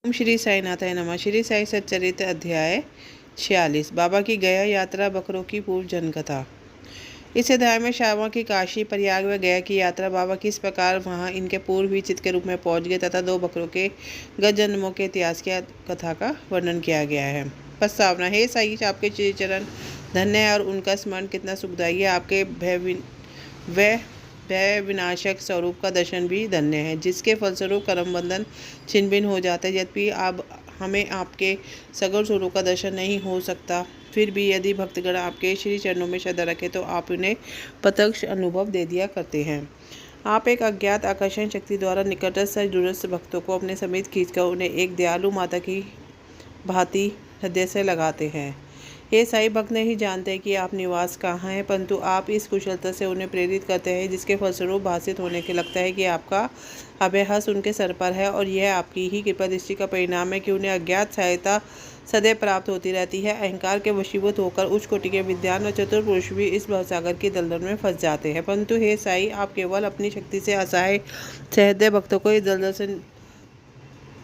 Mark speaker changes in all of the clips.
Speaker 1: ओम श्री साईनाथाय नमः। श्री साई सच्चरित्र अध्याय 46। बाबा की गया यात्रा, बकरों की पूर्व जनकथा। इस अध्याय में श्यामा की काशी, प्रयाग व गया की यात्रा, बाबा किस प्रकार वहां इनके पूर्व ही चित्त के रूप में पहुंच गए तथा 2 बकरों के गत जन्मों के इतिहास की कथा का वर्णन किया गया है। प्रस्तावना। हे साई, आपके श्री चरण धन्य है और उनका स्मरण कितना सुखदायी है। आपके भय विनाशक स्वरूप का दर्शन भी धन्य है, जिसके फलस्वरूप कर्म बंधन छिन्न भिन्न हो जाता है। यद्यपि अब हमें आपके सगुण स्वरूप का दर्शन नहीं हो सकता, फिर भी यदि भक्तगण आपके श्री चरणों में श्रद्धा रखें तो आप उन्हें प्रत्यक्ष अनुभव दे दिया करते हैं। आप एक अज्ञात आकर्षण शक्ति द्वारा निकटस्थ से दूरस्थ भक्तों को अपने समीप खींचकर उन्हें एक दयालु माता की भांति हृदय से लगाते हैं। ये साई भक्त नहीं जानते कि आप निवास कहाँ हैं, परंतु आप इस कुशलता से उन्हें प्रेरित करते हैं, जिसके फलस्वरूप भाषित होने के लगता है कि आपका अभयहस्त उनके सर पर है और यह आपकी ही कृपा दृष्टि का परिणाम है कि उन्हें अज्ञात सहायता सदैव प्राप्त होती रहती है। अहंकार के वशीभूत होकर उच्च कोटि के विद्वान और चतुर पुरुष भी इस भवसागर की दलदल में फंस जाते हैं, परंतु हे साई, आप केवल अपनी शक्ति से असहाय सहृदय भक्तों को इस दलदल से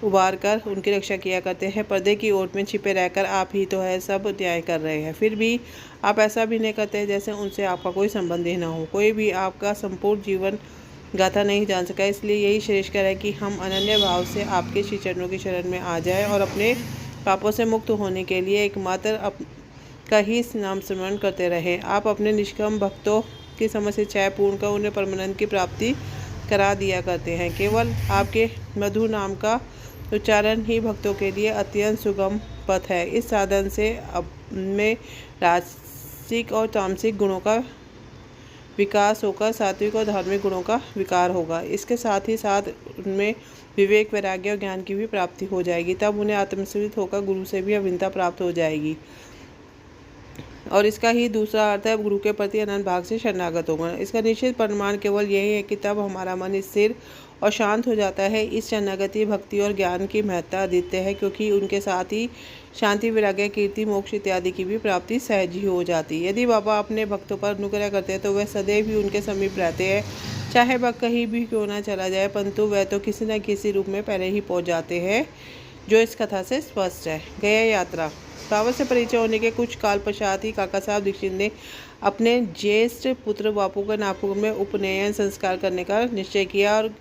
Speaker 1: उबार कर उनकी रक्षा किया करते हैं। पर्दे की ओट में छिपे रहकर आप ही तो है सब न्याय कर रहे हैं, फिर भी आप ऐसा भी नहीं करते जैसे उनसे आपका कोई संबंध ही ना हो। कोई भी आपका संपूर्ण जीवन गाथा नहीं जान सका, इसलिए यही श्रेष्ठकर है कि हम अनन्य भाव से आपके श्री चरणों की शरण में आ जाएं और अपने पापों से मुक्त होने के लिए एकमात्र का ही नाम स्मरण करते रहें। आप अपने निष्काम भक्तों की समस्त इच्छाएं पूर्ण कर उन्हें परमानंद की प्राप्ति करा दिया करते हैं। केवल आपके मधुर नाम का उच्चारण ही भक्तों के लिए अत्यंत सुगम पथ है। इस साधन से अब में राजसिक और तामसिक गुणों का विकास होकर सात्विक और धार्मिक गुणों का विकार होगा। इसके साथ ही साथ उनमें विवेक, वैराग्य और ज्ञान की भी प्राप्ति हो जाएगी। तब उन्हें आत्मस्थित होकर गुरु से भी अभिन्नता प्राप्त हो जाएगी और इसका ही दूसरा अर्थ है गुरु के प्रति अनंत भाग से शरणागत होगा। इसका निश्चित प्रमाण केवल यही है कि तब हमारा मन स्थिर और शांत हो जाता है। इस शरणागति, भक्ति और ज्ञान की महत्ता अद्वितीय है, क्योंकि उनके साथ ही शांति, वैराग्य, कीर्ति, मोक्ष इत्यादि की भी प्राप्ति सहज ही हो जाती है। यदि बाबा अपने भक्तों पर अनुग्रह करते हैं तो वह सदैव ही उनके समीप रहते हैं, चाहे वह कहीं भी क्यों ना चला जाए, परंतु वह तो किसी न किसी रूप में पहले ही पहुँच जाते हैं, जो इस कथा से स्पष्ट है। गया यात्रा। बाबा से परिचय होने के कुछ काल पश्चात ही काका साहब दीक्षित ने अपने ज्येष्ठ पुत्र बापू का नागपुर में उपनयन संस्कार करने का निश्चय किया और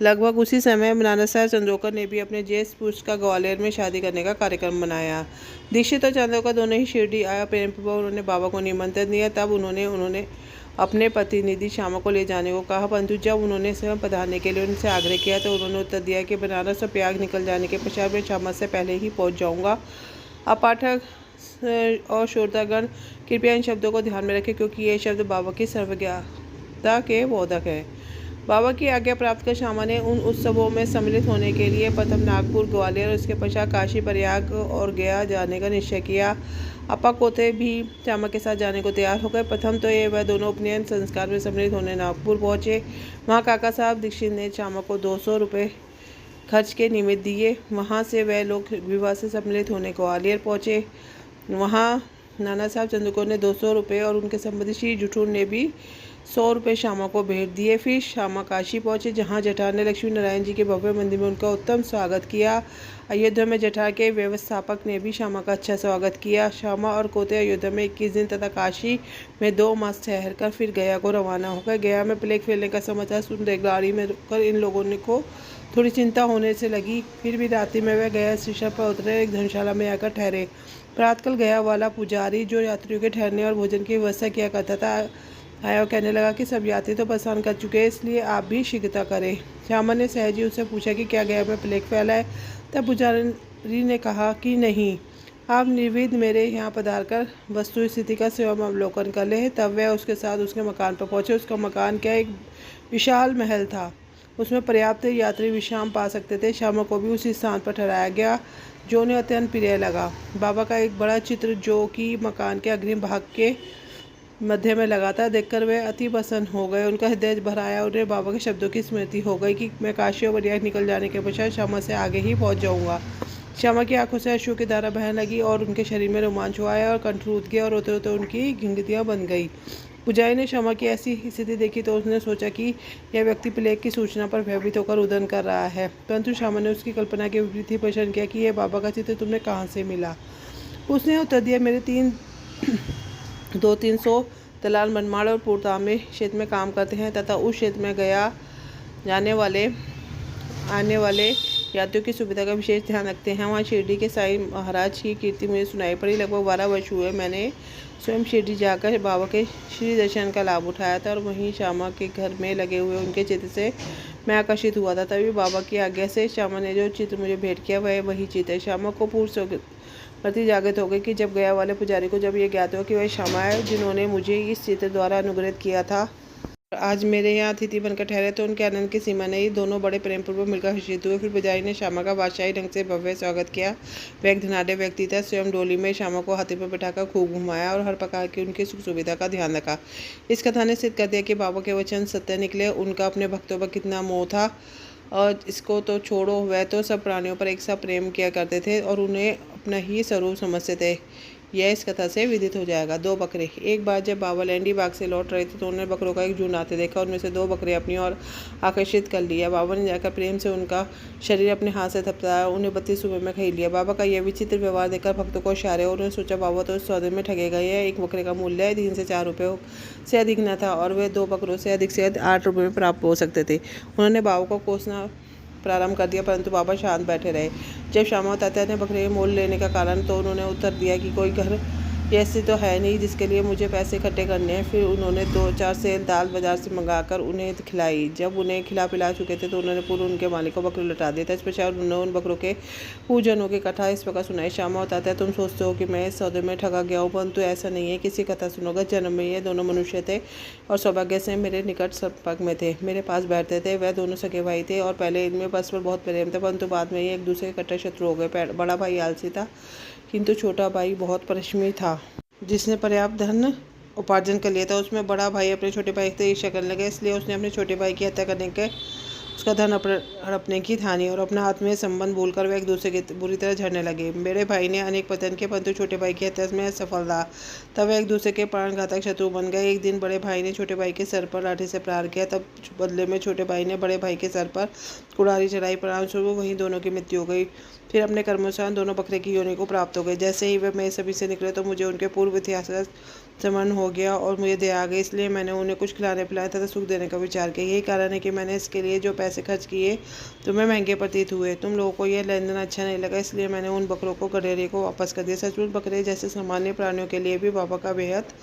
Speaker 1: लगभग उसी समय नाना साहब चंद्रोकर ने भी अपने ज्येष्ठ पुरुष का ग्वालियर में शादी करने का कार्यक्रम बनाया। दीक्षित और चंद्रोकर दोनों ही शिरडी आया। प्रेमपूर्वक उन्होंने बाबा को निमंत्रण दिया। तब उन्होंने अपने प्रतिनिधि श्यामा को ले जाने को कहा, परंतु जब उन्होंने स्वयं पधारने के लिए उनसे आग्रह किया तो उन्होंने उत्तर दिया कि बनारस और प्रयाग निकल जाने के पश्चात मैं श्यामा से पहले ही पहुँच जाऊँगा। अब पाठक और श्रोतागण कृपया इन शब्दों को ध्यान में रखें, क्योंकि ये शब्द बाबा की सर्वज्ञता के बोधक है। बाबा की आज्ञा प्राप्त कर श्यामा ने उन उत्सवों में सम्मिलित होने के लिए प्रथम नागपुर, ग्वालियर और उसके पश्चात काशी, प्रयाग और गया जाने का निश्चय किया। अपा कोते भी श्यामा के साथ जाने को तैयार हो गए। प्रथम तो ये वह दोनों उपनयन संस्कार में सम्मिलित होने नागपुर पहुँचे। वहाँ काका साहब दीक्षित ने श्यामा को 200 रुपये खर्च के निमित्त दिए। वहाँ से वह लोग विवाह से सम्मिलित होने ग्वालियर पहुँचे। वहाँ नाना साहब चंद्रकोर ने 200 रुपये और उनके संबंधी श्री जुठूर ने भी 100 रुपये श्यामा को भेंट दिए। फिर श्यामा काशी पहुँचे, जहाँ जठार ने लक्ष्मी नारायण जी के भव्य मंदिर में उनका उत्तम स्वागत किया। अयोध्या में जठार के व्यवस्थापक ने भी श्यामा का अच्छा स्वागत किया। श्यामा और कोते अयोध्या में 21 दिन तथा काशी में 2 मास ठहर कर फिर गया को रवाना हो गए। गया में प्लेग फैलने का समाचार सुन गाड़ी में रुककर इन लोगों को थोड़ी चिंता होने से लगी। फिर भी रात्रि में वह गया स्टेशन पर उतरे, एक धर्मशाला में आकर ठहरे। प्रातःकाल गया वाला पुजारी, जो यात्रियों के ठहरने और भोजन की व्यवस्था किया करता था, आया और कहने लगा कि सब यात्री तो परेशान कर चुके हैं, इसलिए आप भी शीघ्रता करें। श्यामा ने सहज ही उससे पूछा कि क्या गया में प्लेग फैला है। तब पुजारी ने कहा कि नहीं, आप निर्विघ्न मेरे यहाँ पधार कर वस्तु स्थिति का स्वयं अवलोकन कर ले। तब वह उसके साथ उसके मकान पर पहुँचे। उसका मकान क्या एक विशाल महल था, उसमें पर्याप्त यात्री विश्राम पा सकते थे। श्यामा को भी उसी स्थान पर ठहराया गया, जो उन्हें अत्यंत प्रिय लगा। बाबा का एक बड़ा चित्र, जो कि मकान के अग्रिम भाग के मध्य में लगा था, देखकर वे अति प्रसन्न हो गए। उनका हृदय भर आया। उन्हें बाबा के शब्दों की स्मृति हो गई कि मैं काशी और प्रयाग निकल जाने के पश्चात श्यामा से आगे ही पहुंच जाऊंगा। श्यामा की आंखों से अश्रु की धारा बहने लगी और उनके शरीर में रोमांच आया और कंठ रूठ गया और रोते रोते उनकी घिंगतियाँ बन गई। पुजारी ने श्यामा की ऐसी स्थिति देखी तो उसने सोचा कि यह व्यक्ति प्लेग की सूचना पर भयभीत होकर रुदन कर रहा है, परंतु श्यामा ने उसकी कल्पना के विपरीत ही प्रश्न किया कि यह बाबा का चित्र तुमने कहाँ से मिला। उसने उत्तर दिया, मेरे 200-300 दलाल मनमाड़ और पूर्वताम्र क्षेत्र में काम करते हैं तथा उस क्षेत्र में आने वाले यात्रियों की सुविधा का विशेष ध्यान रखते हैं। वहाँ शिरडी के साईं महाराज की कीर्ति मुझे सुनाई पड़ी। लगभग 12 वर्ष हुए मैंने स्वयं शिरडी जाकर बाबा के श्री दर्शन का लाभ उठाया था और वहीं श्यामा के घर में लगे हुए उनके चित्र से मैं आकर्षित हुआ था। तभी बाबा की आज्ञा से श्यामा ने जो चित्र मुझे भेंट किया वह वही चित्र है। श्यामा को पूर्ण प्रति जागृत हो गई कि जब गया वाले पुजारी को जब ये ज्ञात हुआ कि वह श्यामा है जिन्होंने मुझे इस चित्र द्वारा अनुग्रहित किया था, आज मेरे यहाँ अतिथि बनकर ठहरे, तो उनके आनंद की सीमा नहीं। दोनों बड़े प्रेम पूर्वक मिलकर हर्षित हुए। फिर पुजारी ने श्यामा का बादशाही ढंग से भव्य स्वागत किया। वह एक धनाढ़ व्यक्ति था। स्वयं डोली में श्यामा को हाथी पर बिठाकर खूब घुमाया और हर प्रकार की उनकी सुख सुविधा का ध्यान रखा। इस कथा ने सिद्ध कर दिया कि बाबा के वचन सत्य निकले। उनका अपने भक्तों पर कितना मोह था, और इसको तो छोड़ो, वह तो सब प्राणियों पर एक सा प्रेम किया करते थे और उन्हें अपना ही स्वरूप समझते थे। यह इस कथा से विदित हो जाएगा। 2 बकरे। एक बार जब बाबा लैंडी बाग से लौट रहे थे तो उन्होंने बकरों का एक झुंड आते देखा। उनमें से 2 बकरे अपनी ओर आकर्षित कर लिया। बाबा ने जाकर प्रेम से उनका शरीर अपने हाथ से थपथपाया, उन्हें 32 रुपये में खरीद लिया। बाबा का यह विचित्र व्यवहार देखकर भक्तों को इशारे और उन्होंने सोचा बाबा तो इस सौदे में ठगेगा। यह एक बकरे का मूल्य 3 से 4 रुपये से अधिक न था और वे 2 बकरों से अधिक 8 रुपये में प्राप्त हो सकते थे। उन्होंने बाबा को कोसना प्रारंभ कर दिया, परंतु बाबा शांत बैठे रहे। जब श्यामा तात्या ने बकरे मोल लेने का कारण, तो उन्होंने उत्तर दिया कि कोई घर ऐसी तो है नहीं जिसके लिए मुझे पैसे इकट्ठे करने हैं। फिर उन्होंने 2-4 सेर दाल बाजार से मंगाकर उन्हें खिलाई। जब उन्हें खिला पिला चुके थे तो उन्होंने पूर्व उनके मालिक को बकरे लौटा दिया था। इस पश्चात उन्होंने उन बकरों के पूजनों की कथा इस प्रकार सुनाई। श्यामा और तात्या, तुम सोचते हो कि मैं इस सौदे में ठगा गया हूँ, परंतु ऐसा नहीं है। किसी कथा सुनोगे। जन्म में ये दोनों मनुष्य थे और सौभाग्य से मेरे निकट संपर्क में थे, मेरे पास बैठते थे। वह दोनों सगे भाई थे और पहले इनमें परस्पर बहुत प्रेम था, परंतु बाद में ये एक दूसरे के कट्टर शत्रु हो गए। बड़ा भाई आलसी था, किंतु छोटा भाई बहुत परिश्रमी था, जिसने पर्याप्त धन उपार्जन कर लिया था। उसमें बड़ा भाई अपने छोटे भाई से ईर्ष्या करने लगा, इसलिए उसने अपने छोटे भाई की हत्या करने के उसका धन हड़पने की ठानी और अपना आत्मीय संबंध भूलकर वे एक दूसरे के बुरी तरह झड़ने लगे। बड़े भाई ने अनेक पतन किए, परंतु छोटे भाई की हत्या में सफल रहा। तब वे एक दूसरे के प्राणघातक शत्रु बन गए। एक दिन बड़े भाई ने छोटे भाई के सर पर लाठी से प्रहार किया। तब बदले में छोटे भाई ने बड़े भाई के सर पर कुड़ारी चढ़ाई। परिणामस्वरूप वहीं दोनों की मृत्यु हो गई। फिर अपने कर्मोनुसार दोनों बकरे की योनि को प्राप्त हो गए। जैसे ही वे मेरे सभी से निकले तो मुझे उनके पूर्व इतिहास का स्मरण हो गया और मुझे दया आ गई, इसलिए मैंने उन्हें कुछ खिलाने पिलाने तथा सुख देने का विचार किया। यही कारण है कि मैंने इसके लिए जो पैसे खर्च किए तुम्हें महंगे प्रतीत हुए। तुम लोगों को यह लेन देन अच्छा नहीं लगा, इसलिए मैंने उन बकरों को गडेरिए को वापस कर दिया। सचमुच बकरे जैसे सामान्य प्राणियों के लिए भी बाबा का बेहद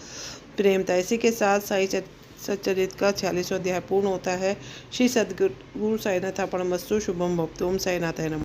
Speaker 1: प्रेम था। इसी के साथ साई सच्चरित का 46वां अध्याय पूर्ण होता है। श्री सद्गुरु साईनाथ अर्पणमस्तु। शुभम भवतु। ओम साईनाथाय नमः।